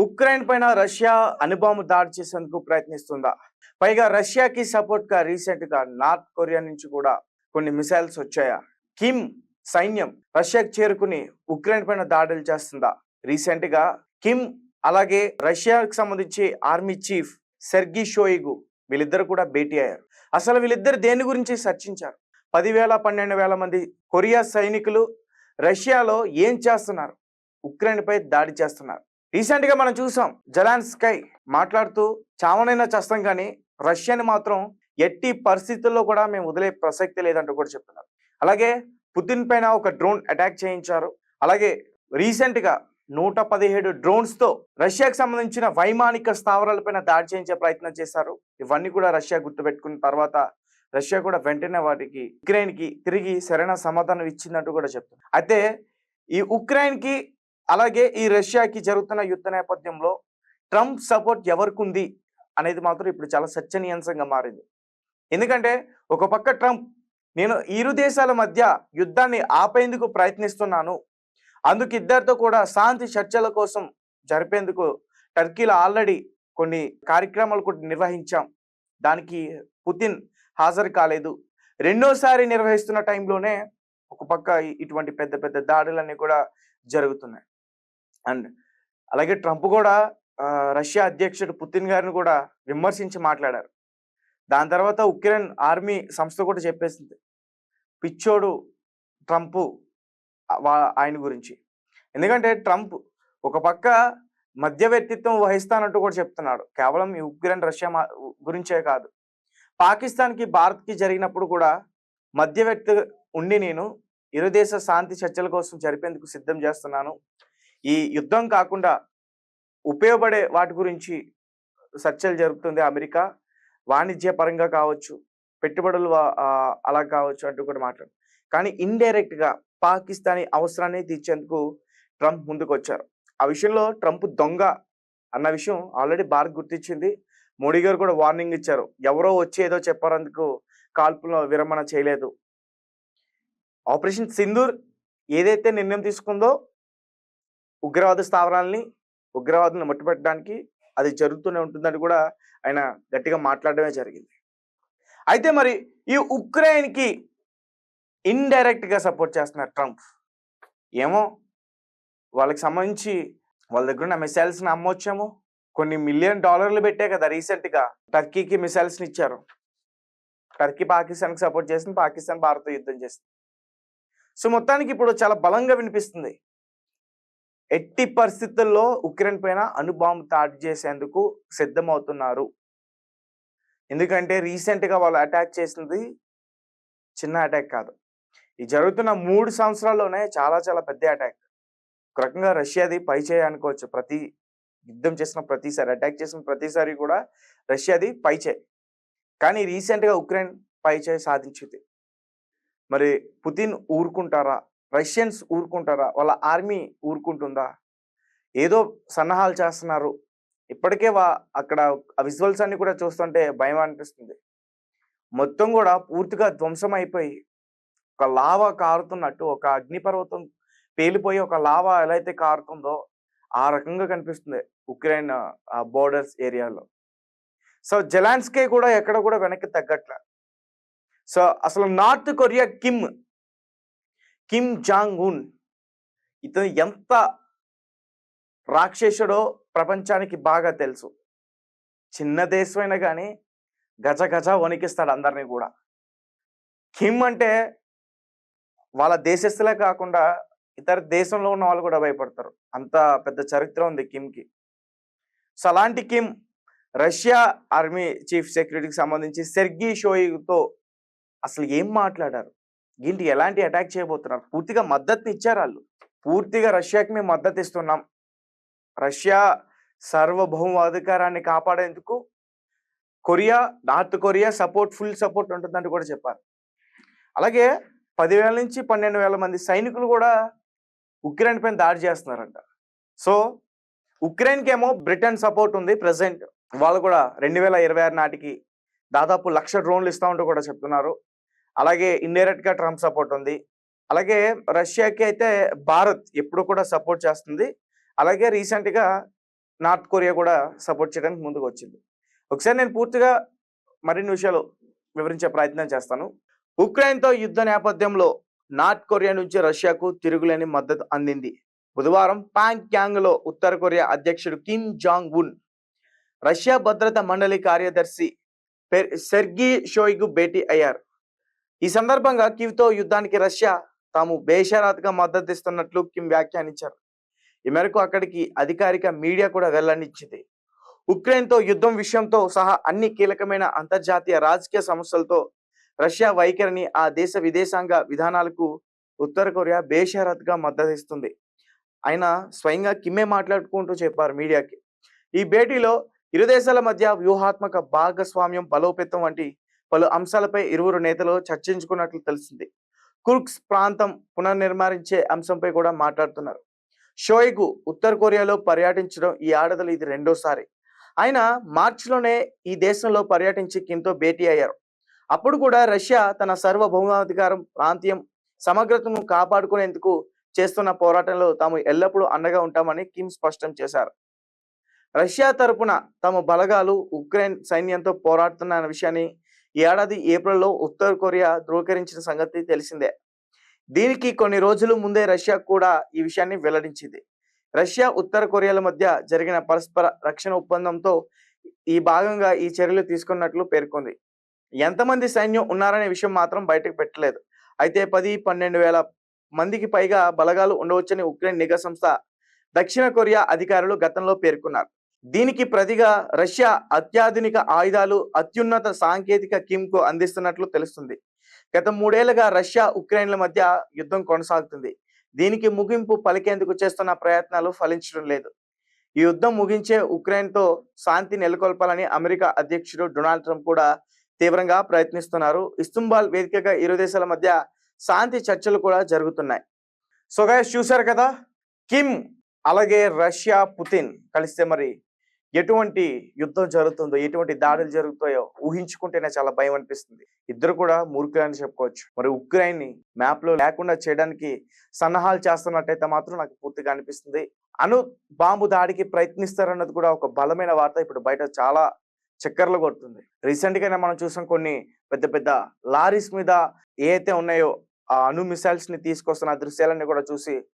Ukraine పైన Russia అణుబాంబు దాడి చేసేందుకు ప్రయత్నిస్తుందా? పైగా రష్యాకి సపోర్ట్ గా రీసెంట్ గా నార్త్ కొరియా నుంచి కూడా కొన్ని మిసైల్స్ వచ్చాయా? కిమ్ సైన్యం రష్యాకి చేరుకుని ఉక్రెయిన్ పైన దాడులు చేస్తుందా? రీసెంట్ గా కిమ్ అలాగే రష్యాకి సంబంధించి ఆర్మీ చీఫ్ సెర్గీ షోయిగు వీళ్ళిద్దరు కూడా భేటీ అయ్యారు. అసలు వీళ్ళిద్దరు దేని గురించి చర్చించారు? 10,000 12,000 మంది కొరియా సైనికులు రష్యాలో ఏం చేస్తున్నారు? ఉక్రెయిన్ పై దాడి చేస్తున్నారు. రీసెంట్ గా మనం చూసాం, జెలెన్స్కీ మాట్లాడుతూ చావనైనా చస్తాం కానీ రష్యాని మాత్రం ఎట్టి పరిస్థితుల్లో కూడా మేము వదిలే ప్రసక్తి లేదంటూ కూడా చెప్తున్నారు. అలాగే పుతిన్ పైన ఒక డ్రోన్ అటాక్ చేయించారు. అలాగే రీసెంట్ గా 117 డ్రోన్స్ తో రష్యాకి సంబంధించిన వైమానిక స్థావరాలపైన దాడి చేయించే ప్రయత్నం చేశారు. ఇవన్నీ కూడా రష్యా గుర్తుపెట్టుకున్న తర్వాత రష్యా కూడా వెంటనే వాటికి ఉక్రెయిన్ కి తిరిగి సరైన సమాధానం ఇచ్చిందంటూ కూడా చెప్తున్నారు. అయితే ఈ ఉక్రెయిన్ కి అలాగే ఈ రష్యాకి జరుగుతున్న యుద్ధ నేపథ్యంలో ట్రంప్ సపోర్ట్ ఎవరికి ఉంది అనేది మాత్రం ఇప్పుడు చాలా చర్చనీయాంశంగా మారింది. ఎందుకంటే ఒక పక్క ట్రంప్, నేను ఇరు దేశాల మధ్య యుద్ధాన్ని ఆపేందుకు ప్రయత్నిస్తున్నాను, అందుకు ఇద్దరితో కూడా శాంతి చర్చల కోసం జరిపేందుకు టర్కీలో ఆల్రెడీ కొన్ని కార్యక్రమాలు కూడా నిర్వహించాం, దానికి పుతిన్ హాజరు కాలేదు, రెండోసారి నిర్వహిస్తున్న టైంలోనే ఒక పక్క ఇటువంటి పెద్ద పెద్ద దాడులన్నీ కూడా జరుగుతున్నాయి. అండ్ అలాగే ట్రంప్ కూడా రష్యా అధ్యక్షుడు పుతిన్ గారిని కూడా విమర్శించి మాట్లాడారు. దాని తర్వాత ఉక్రెయిన్ ఆర్మీ సంస్థ కూడా చెప్పేసింది, పిచ్చోడు ట్రంప్ ఆయన గురించి. ఎందుకంటే ట్రంప్ ఒక పక్క మధ్యవర్తిత్వం వహిస్తానంటూ కూడా చెప్తున్నాడు. కేవలం ఈ ఉక్రెయిన్ రష్యా గురించే కాదు, పాకిస్తాన్కి భారత్కి జరిగినప్పుడు కూడా మధ్యవర్తి ఉండి నేను ఇరు దేశ శాంతి చర్చల కోసం జరిపేందుకు సిద్ధం చేస్తున్నాను, ఈ యుద్ధం కాకుండా ఉపయోగపడే వాటి గురించి చర్చలు జరుపుతుంది అమెరికా, వాణిజ్య పరంగా కావచ్చు, పెట్టుబడులు అలా కావచ్చు అంటూ కూడా మాట్లాడు. కానీ ఇండైరెక్ట్ గా పాకిస్తానీ అవసరాన్ని తీర్చేందుకు ట్రంప్ ముందుకు వచ్చారు. ఆ విషయంలో ట్రంప్ దొంగ అన్న విషయం ఆల్రెడీ భారత్ గుర్తించింది. మోడీ గారు కూడా వార్నింగ్ ఇచ్చారు, ఎవరో వచ్చి ఏదో చెప్పారందుకు కాల్పుల విరమణ చేయలేదు. ఆపరేషన్ సింధూర్ ఏదైతే నిర్ణయం తీసుకుందో ఉగ్రవాద స్థావరాలని, ఉగ్రవాదులను మట్టుపెట్టడానికి అది జరుగుతూనే ఉంటుందని కూడా ఆయన గట్టిగా మాట్లాడడమే జరిగింది. అయితే మరి ఈ ఉక్రెయిన్కి ఇండైరెక్ట్ గా సపోర్ట్ చేస్తున్నారు ట్రంప్. ఏమో వాళ్ళకి సంబంధించి వాళ్ళ దగ్గర ఉన్న మిసైల్స్ని అమ్మొచ్చేమో, కొన్ని $1,000,000 పెట్టే కదా రీసెంట్ గా టర్కీకి మిసైల్స్ని ఇచ్చారు. టర్కీ పాకిస్తాన్కి సపోర్ట్ చేసింది, పాకిస్తాన్ భారత్ యుద్ధం చేసింది. సో మొత్తానికి ఇప్పుడు చాలా బలంగా వినిపిస్తుంది, ఎట్టి పరిస్థితుల్లో ఉక్రెయిన్ పైన అణుబాంబు దాడి చేసేందుకు సిద్ధమవుతున్నారు. ఎందుకంటే రీసెంట్ గా వాళ్ళు అటాక్ చేసింది చిన్న అటాక్ కాదు, ఈ జరుగుతున్న 3 సంవత్సరాల్లోనే చాలా చాలా పెద్ద అటాక్. ఒక రకంగా రష్యాది పై చేయి అనుకోవచ్చు. ప్రతి యుద్ధం చేసిన ప్రతిసారి, అటాక్ చేసిన ప్రతిసారి కూడా రష్యాది పై చేయి. కానీ రీసెంట్ గా ఉక్రెయిన్ పై చేయి సాధించింది. మరి పుతిన్ ఊరుకుంటారా? రష్యన్స్ ఊరుకుంటారా? వాళ్ళ ఆర్మీ ఊరుకుంటుందా? ఏదో సన్నాహాలు చేస్తున్నారు. ఇప్పటికే అక్కడ ఆ విజువల్స్ అన్ని కూడా చూస్తుంటే భయం అనిపిస్తుంది. మొత్తం కూడా పూర్తిగా ధ్వంసం అయిపోయి ఒక లావా కారుతున్నట్టు, ఒక అగ్నిపర్వతం పేలిపోయి ఒక లావా ఎలా అయితే కారుతుందో ఆ రకంగా కనిపిస్తుంది ఉక్రెయిన్ బోర్డర్స్ ఏరియాలో. సో జెలెన్స్కీ కూడా ఎక్కడ కూడా వెనక్కి తగ్గట్లే. సో అసలు north Korea Kim Jong Un ఇతను ఎంత రాక్షసుడో ప్రపంచానికి బాగా తెలుసు. చిన్న దేశమైనా కానీ గజ గజ వణికిస్తాడు అందరినీ కూడా. కిమ్ అంటే వాళ్ళ దేశస్తులే కాకుండా ఇతర దేశంలో ఉన్న వాళ్ళు కూడా భయపడతారు, అంత పెద్ద చరిత్ర ఉంది కిమ్కి. సో అలాంటి కిమ్ రష్యా ఆర్మీ చీఫ్ సెక్యూరిటీకి సంబంధించి సెర్గీ షోయిగుతో అసలు ఏం మాట్లాడారు, ఏంటి, ఎలాంటి అటాక్ చేయబోతున్నారు, పూర్తిగా మద్దతుని ఇచ్చారు వాళ్ళు. పూర్తిగా రష్యాకి మేము మద్దతు ఇస్తున్నాం, రష్యా సార్వభౌమాధికారాన్ని కాపాడేందుకు నార్త్ కొరియా ఫుల్ సపోర్ట్ ఉంటుందని కూడా చెప్పారు. అలాగే 10,000 నుంచి 12,000 మంది సైనికులు కూడా ఉక్రెయిన్ పైన దాడి చేస్తున్నారంట. సో ఉక్రెయిన్కి ఏమో బ్రిటన్ సపోర్ట్ ఉంది ప్రెసెంట్, వాళ్ళు కూడా 2026 నాటికి దాదాపు 1,00,000 డ్రోన్లు ఇస్తామంటూ కూడా చెప్తున్నారు. అలాగే ఇండైరెక్ట్ గా ట్రంప్ సపోర్ట్ ఉంది. అలాగే రష్యాకి అయితే భారత్ ఎప్పుడు కూడా సపోర్ట్ చేస్తుంది. అలాగే రీసెంట్ గా నార్త్ కొరియా కూడా సపోర్ట్ చేయడానికి ముందుకు వచ్చింది. ఒకసారి నేను పూర్తిగా మరిన్ని విషయాలు వివరించే ప్రయత్నం చేస్తాను. ఉక్రెయిన్‌తో యుద్ధ నేపథ్యంలో నార్త్ కొరియా నుంచి రష్యాకు తిరుగులేని మద్దతు అందింది. బుధవారం ప్యాంగ్యాంగ్‌లో ఉత్తర కొరియా అధ్యక్షుడు కిమ్ జాంగ్ ఉన్, రష్యా భద్రతా మండలి కార్యదర్శి సెర్గీ షోయిగు భేటీ అయ్యారు. ఈ సందర్భంగా కీవ్‌తో యుద్ధానికి రష్యా తాము బేషరతుగా మద్దతు ఇస్తున్నట్లు కిమ్ వ్యాఖ్యానించారు. ఈ మేరకు అక్కడికి అధికారిక మీడియా కూడా వెల్లడించింది. ఉక్రెయిన్‌తో యుద్ధం విషయంతో సహా అన్ని కీలకమైన అంతర్జాతీయ రాజకీయ సమస్యలతో రష్యా వైఖరిని, ఆ దేశ విదేశాంగ విధానాలకు ఉత్తర కొరియా బేషరతుగా మద్దతిస్తుంది. ఆయన స్వయంగా కిమ్మే మాట్లాడుకుంటూ చెప్పారు మీడియాకి. ఈ భేటీలో ఇరు దేశాల మధ్య వ్యూహాత్మక భాగస్వామ్యం బలోపేతం వంటి పలు అంశాలపై ఇరువురు నేతలు చర్చించుకున్నట్లు తెలిసింది. కుర్స్క్ ప్రాంతం పునర్నిర్మాణించే అంశంపై కూడా మాట్లాడుతున్నారు. షోయిగు ఉత్తర కొరియాలో పర్యటించడం ఈ ఏడాదిలో ఇది రెండోసారి. ఆయన మార్చిలోనే ఈ దేశంలో పర్యటించి కిమ్తో భేటీ అయ్యారు. అప్పుడు కూడా రష్యా తన సార్వభౌమాధికారం, ప్రాంతీయం సమగ్రతను కాపాడుకునేందుకు చేస్తున్న పోరాటంలో తాము ఎల్లప్పుడూ అండగా ఉంటామని కిమ్ స్పష్టం చేశారు. రష్యా తరపున తమ బలగాలు ఉక్రెయిన్ సైన్యంతో పోరాడుతున్న విషయాన్ని ఈ ఏడాది ఏప్రిల్లో ఉత్తర కొరియా ధృవీకరించిన సంగతి తెలిసిందే. దీనికి కొన్ని రోజుల ముందే రష్యా కూడా ఈ విషయాన్ని వెల్లడించింది. రష్యా ఉత్తర కొరియాల మధ్య జరిగిన పరస్పర రక్షణ ఒప్పందంతో ఈ భాగంగా ఈ చర్యలు తీసుకున్నట్లు పేర్కొంది. ఎంతమంది సైన్యం ఉన్నారనే విషయం మాత్రం బయటకు పెట్టలేదు. అయితే 10-12 వేల మందికి పైగా బలగాలు ఉండవచ్చని ఉక్రెయిన్ నిఘా సంస్థ దక్షిణ కొరియా అధికారులు గతంలో పేర్కొన్నారు. దీనికి ప్రతిగా రష్యా అత్యాధునిక ఆయుధాలు, అత్యున్నత సాంకేతిక కిమ్కు అందిస్తున్నట్లు తెలుస్తుంది. గత 3 ఏళ్లుగా రష్యా ఉక్రెయిన్ల మధ్య యుద్ధం కొనసాగుతుంది. దీనికి ముగింపు పలికేందుకు చేస్తున్న ప్రయత్నాలు ఫలించడం లేదు. ఈ యుద్ధం ముగించే ఉక్రెయిన్తో శాంతి నెలకొల్పాలని అమెరికా అధ్యక్షుడు డొనాల్డ్ ట్రంప్ కూడా తీవ్రంగా ప్రయత్నిస్తున్నారు. ఇస్తాంబుల్ వేదికగా ఇరు దేశాల మధ్య శాంతి చర్చలు కూడా జరుగుతున్నాయి. సో గైస్, చూశారు కదా, కిమ్ అలాగే రష్యా పుతిన్ కలిస్తే మరి ఎటువంటి యుద్ధం జరుగుతుందో, ఎటువంటి దాడులు జరుగుతాయో ఊహించుకుంటేనే చాలా భయం అనిపిస్తుంది. ఇద్దరు కూడా మూర్ఖులు అని చెప్పుకోవచ్చు. మరి ఉక్రెయిన్ ని మ్యాప్ లో లేకుండా చేయడానికి సన్నాహాలు చేస్తున్నట్టయితే మాత్రం నాకు పూర్తిగా అనిపిస్తుంది. అణు బాంబు దాడికి ప్రయత్నిస్తారన్నది కూడా ఒక బలమైన వార్త ఇప్పుడు బయట చాలా చక్కర్లు కొడుతుంది. రీసెంట్ గానే మనం చూసాం, కొన్ని పెద్ద పెద్ద లారీస్ మీద ఏవైతే ఉన్నాయో ఆ అణు మిసైల్స్ ని తీసుకొస్తున్న దృశ్యాలన్నీ కూడా చూసి